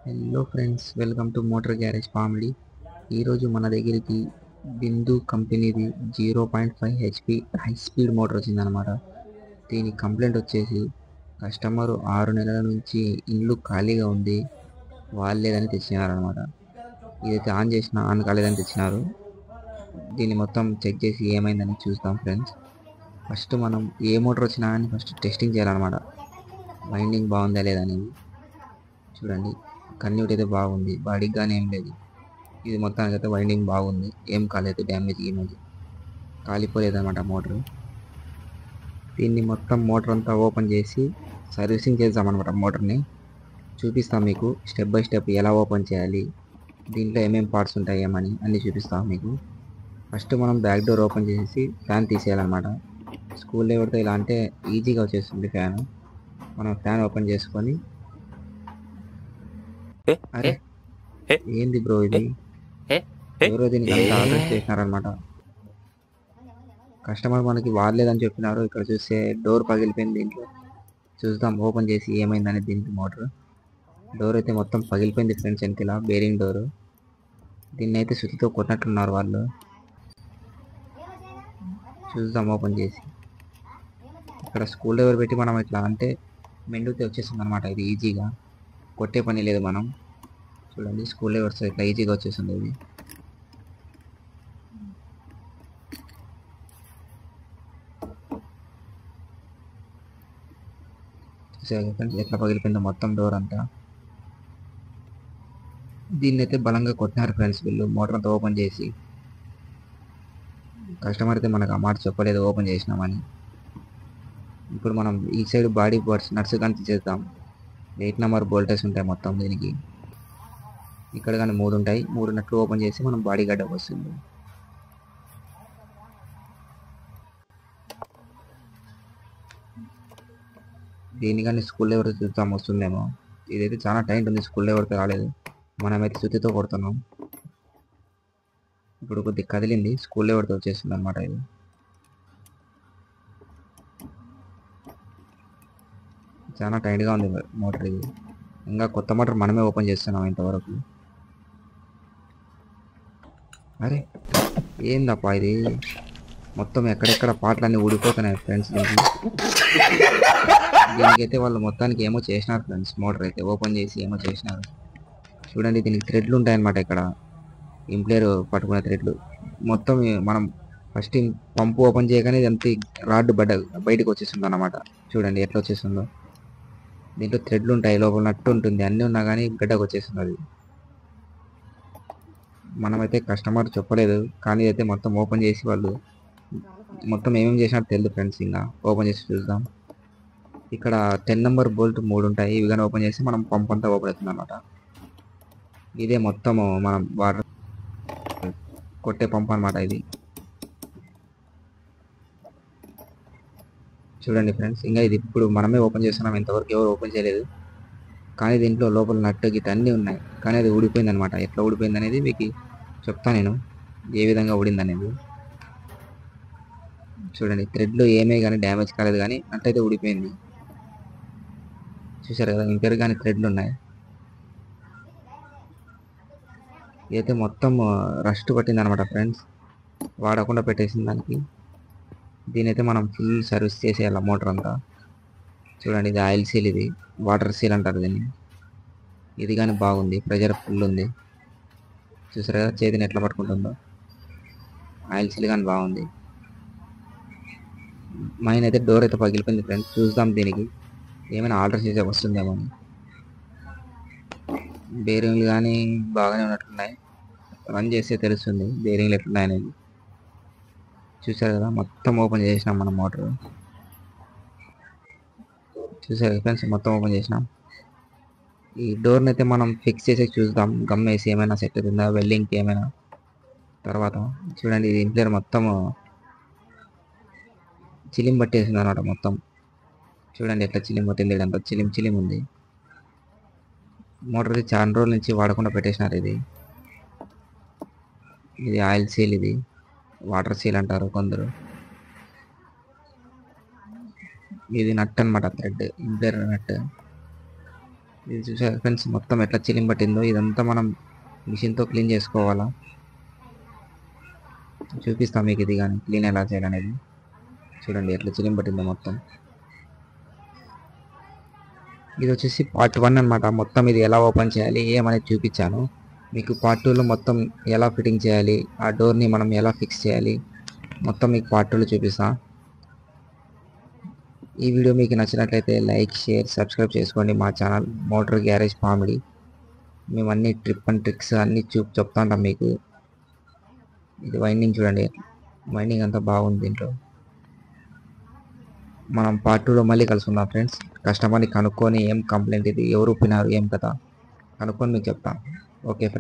Hello friends, welcome to motor garage comedy. ఈరోజు మన దగ్గరికి బిందు కంపెనీది 0.5 హెచ్పి హై స్పీడ్ మోటార్ వచ్చిందనమాట. దీని కంప్లైంట్ వచ్చేసి కస్టమరు 6 నెలల నుంచి ఇల్లు ఖాళీగా ఉంది, వాళ్ళేదని తెచ్చినారనమాట. ఇదైతే ఆన్ చేసినా ఆన్ కాలేదని తెచ్చినారు. దీన్ని మొత్తం చెక్ చేసి ఏమైందని చూస్తాం ఫ్రెండ్స్. ఫస్ట్ మనం ఏ మోటార్ వచ్చినా కానీ ఫస్ట్ టెస్టింగ్ చేయాలన్నమాట. వైండింగ్ బాగుందా లేదా అనేది చూడండి. కన్యూట్ అయితే బాగుంది, బాడీకి కానీ ఏం లేదు. ఇది మొత్తానికి అయితే వైండింగ్ బాగుంది, ఏం కాలేదు, డ్యామేజ్ ఏమేది కాలిపోలేదన్నమాట మోటార్. దీన్ని మొత్తం మోటార్ అంతా ఓపెన్ చేసి సర్వీసింగ్ చేద్దామన్నమాట. మోటార్ని చూపిస్తాం మీకు స్టెప్ బై స్టెప్ ఎలా ఓపెన్ చేయాలి, దీంట్లో ఏమేమి పార్ట్స్ ఉంటాయి ఏమని అన్నీ చూపిస్తాం మీకు. ఫస్ట్ మనం బ్యాక్ డోర్ ఓపెన్ చేసి ఫ్యాన్ తీసేయాలన్నమాట. స్కూల్ ఎవరితో ఇలా అంటే ఈజీగా వచ్చేస్తుంది ఫ్యాన్. మనం ఫ్యాన్ ఓపెన్ చేసుకొని, అరే ఏంది బ్రో ఇది, ఎవరో దీనికి అంతా ఆర్డర్ చేసినారనమాట. కస్టమర్ మనకి వాడలేదని చెప్పినారు. ఇక్కడ చూస్తే డోర్ పగిలిపోయింది. దీంట్లో చూద్దాం ఓపెన్ చేసి ఏమైందని. దీనికి మోటార్ డోర్ అయితే మొత్తం పగిలిపోయింది ఫ్రెండ్స్, వెనకాల బేరింగ్ డోర్. దీన్ని అయితే సుత్తితో కొట్టినట్టున్నారు వాళ్ళు. చూద్దాం ఓపెన్ చేసి. ఇక్కడ స్కూల్ డోర్ పెట్టి మనం ఇట్లా అంటే మెండుతే వచ్చేస్తుంది అనమాట. ఇది ఈజీగా కొట్టే పని లేదు. మనం చూడండి స్కూల్ డోర్స్ ఇట్లా ఈజీగా వచ్చేస్తుంది. ఇది ఎట్లా పగిలిపోయిందో మొత్తం డోర్ అంతా. దీన్ని అయితే బలంగా కొట్టినారు ఫ్రెండ్స్ వీళ్ళు మోటార్ అంతా ఓపెన్ చేసి. కస్టమర్ అయితే మనకు ఆ మాట చెప్పలేదు ఓపెన్ చేసినామని. ఇప్పుడు మనం ఈ సైడ్ బాడీ పార్ట్స్ నట్స్ కానీ తీసేద్దాం. 8 నెంబర్ బోల్టెస్ ఉంటాయి మొత్తం దీనికి. ఇక్కడ కానీ 3 ఉంటాయి. 3 నట్లు ఓపెన్ చేసి మనం బాడీ గడ్డకు వస్తుంది. దీని కానీ స్కూల్ ఎవరితో చూద్దాం వస్తుందేమో. ఇదైతే చాలా టైం ఉంది, స్కూల్ ఎవరితో రాలేదు. మనమైతే సుత్తితో కొడుతున్నాం. ఇప్పుడు కొద్దిగా కదిలింది, స్కూల్ ఎవరితో వచ్చేస్తుంది అనమాట. ఇది చాలా టైట్గా ఉంది మోటార్. ఇది ఇంకా కొత్త మోటార్ మనమే ఓపెన్ చేస్తున్నాం ఇంతవరకు. అరే ఏందప్పా ఇది, మొత్తం ఎక్కడెక్కడ పాటలన్నీ ఊడిపోతున్నాయి ఫ్రెండ్స్. దీనికైతే వాళ్ళు మొత్తానికి ఏమో చేసినారు ఫ్రెండ్స్. మోటార్ అయితే ఓపెన్ చేసి ఏమో చేసినారు. చూడండి దీనికి థ్రెడ్లు ఉంటాయన్నమాట. ఇక్కడ ఇంప్లేర్ పట్టుకునే థ్రెడ్లు మొత్తం. మనం ఫస్ట్ పంపు ఓపెన్ చేయగానే ఇదంతా రాడ్ బయటకు వచ్చేస్తుంది అన్నమాట. చూడండి ఎట్లా వచ్చేస్తుందో. దీంట్లో థ్రెడ్లు ఉంటాయి, లోపల నట్టు ఉంటుంది, అన్నీ ఉన్నా కానీ గడ్డకు వచ్చేస్తుంది అది. మనమైతే కస్టమర్ చెప్పలేదు, కానీ అయితే మొత్తం ఓపెన్ చేసి వాళ్ళు మొత్తం ఏమేమి చేసినారో తెలియదు ఫ్రెండ్స్. ఇంకా ఓపెన్ చేసి చూద్దాం. ఇక్కడ 10 నెంబర్ బోల్ట్ 3 ఉంటాయి. ఇవి కానీ ఓపెన్ చేసి మనం పంప్ అంతా ఓపెన్ అవుతుంది అనమాట. ఇదే మొత్తము మనం వాటర్ కొట్టే పంప్ అనమాట ఇది. చూడండి ఫ్రెండ్స్, ఇంకా ఇది ఇప్పుడు మనమే ఓపెన్ చేస్తున్నాం, ఇంతవరకు ఎవరు ఓపెన్ చేయలేదు. కానీ దీంట్లో లోపల నట్టు గిట్ అన్నీ ఉన్నాయి, కానీ అది ఊడిపోయింది అనమాట. ఎట్లా ఊడిపోయింది అనేది మీకు చెప్తా నేను, ఏ విధంగా ఊడింది అనేది. చూడండి థ్రెడ్లు ఏమే కానీ డ్యామేజ్ కాలేదు, కానీ నట్టయితే ఊడిపోయింది. చూసారు కదా, ఇంపేరు కానీ థ్రెడ్లు ఉన్నాయి. ఇదైతే మొత్తం రస్ట్ పట్టింది అనమాట ఫ్రెండ్స్, వాడకుండా పెట్టేసింది దానికి. దీనైతే మనం ఫుల్ సర్వీస్ చేసేయాలి మోటార్ అంతా. చూడండి ఇది ఆయిల్ సీల్, ఇది వాటర్ సీల్ అంటారు దీన్ని. ఇది కానీ బాగుంది, ప్రెజర్ ఫుల్ ఉంది. చూసారు కదా చేతిని ఎట్లా పట్టుకుంటుందో. ఆయిల్ సీల్ కానీ బాగుంది. మైన్ అయితే డోర్ అయితే పగిలిపోయింది ఫ్రెండ్స్. చూద్దాం దీనికి ఏమైనా ఆర్డర్ చేసే వస్తుందేమో అని. బేరింగ్లు కానీ బాగానే ఉన్నట్టున్నాయి, రన్ చేస్తే తెలుస్తుంది బేరింగ్లు ఎట్లున్నాయి అనేది. చూసారు కదా మొత్తం ఓపెన్ చేసినాం మనం మోటార్. చూసారు ఫ్రెండ్స్ మొత్తం ఓపెన్ చేసినాం. ఈ డోర్ని అయితే మనం ఫిక్స్ చేసి చూద్దాం, గమ్ వేసి ఏమైనా సెట్ అవుతుందా, వెల్డింగ్కి ఏమైనా తర్వాత. చూడండి ఇది ఇంప్లేర్ మొత్తం చిలిం పట్టేసింది అనమాట మొత్తం. చూడండి ఎట్లా చిలిం పట్టింది, ఇదంతా చిలిం చిలిం ఉంది. మోటార్ చాలా రోజుల నుంచి వాడకుండా పెట్టేసినారు. ఇది ఆయిల్ సీల్, ఇది వాటర్ సీల్ అంటారు కొందరు. ఇది నట్ అనమాట, థ్రెడ్ ఇంప్లేర్ నట్. ఇది చూసారు ఫ్రెండ్స్, మొత్తం ఎట్లా చిలిం పట్టిందో. ఇదంతా మనం మిషన్తో క్లీన్ చేసుకోవాలా. చూపిస్తాం మీకు ఇది కానీ క్లీన్ ఎలా చేయాలనేది. చూడండి ఎట్లా చిలిం పట్టిందో మొత్తం. ఇది వచ్చేసి పార్ట్ 1 అనమాట. మొత్తం ఇది ఎలా ఓపెన్ చేయాలి ఏమనేది చూపించాను మీకు. పార్ట్ 2లో మొత్తం ఎలా ఫిట్టింగ్ చేయాలి, ఆ డోర్ని మనం ఎలా ఫిక్స్ చేయాలి మొత్తం మీకు పార్ట్ 2లో చూపిస్తా. ఈ వీడియో మీకు నచ్చినట్లయితే లైక్, షేర్, సబ్స్క్రైబ్ చేసుకోండి మా ఛానల్ మోటార్ గ్యారేజ్ పామిడి. మేము అన్ని ట్రిప్ అండ్ ట్రిక్స్ అన్నీ చెప్తా ఉంటాం మీకు. ఇది వైండింగ్ చూడండి, వైండింగ్ అంతా బాగుంది దీంట్లో. మనం పార్ట్ 2లో మళ్ళీ కలుసుకుందాం ఫ్రెండ్స్. కస్టమర్ని కనుక్కొని ఏం కంప్లైంట్ ఇది, ఎవరు ఒప్పినారు, ఏం కదా కనుక్కొని మీకు చెప్తాం. Okay friends.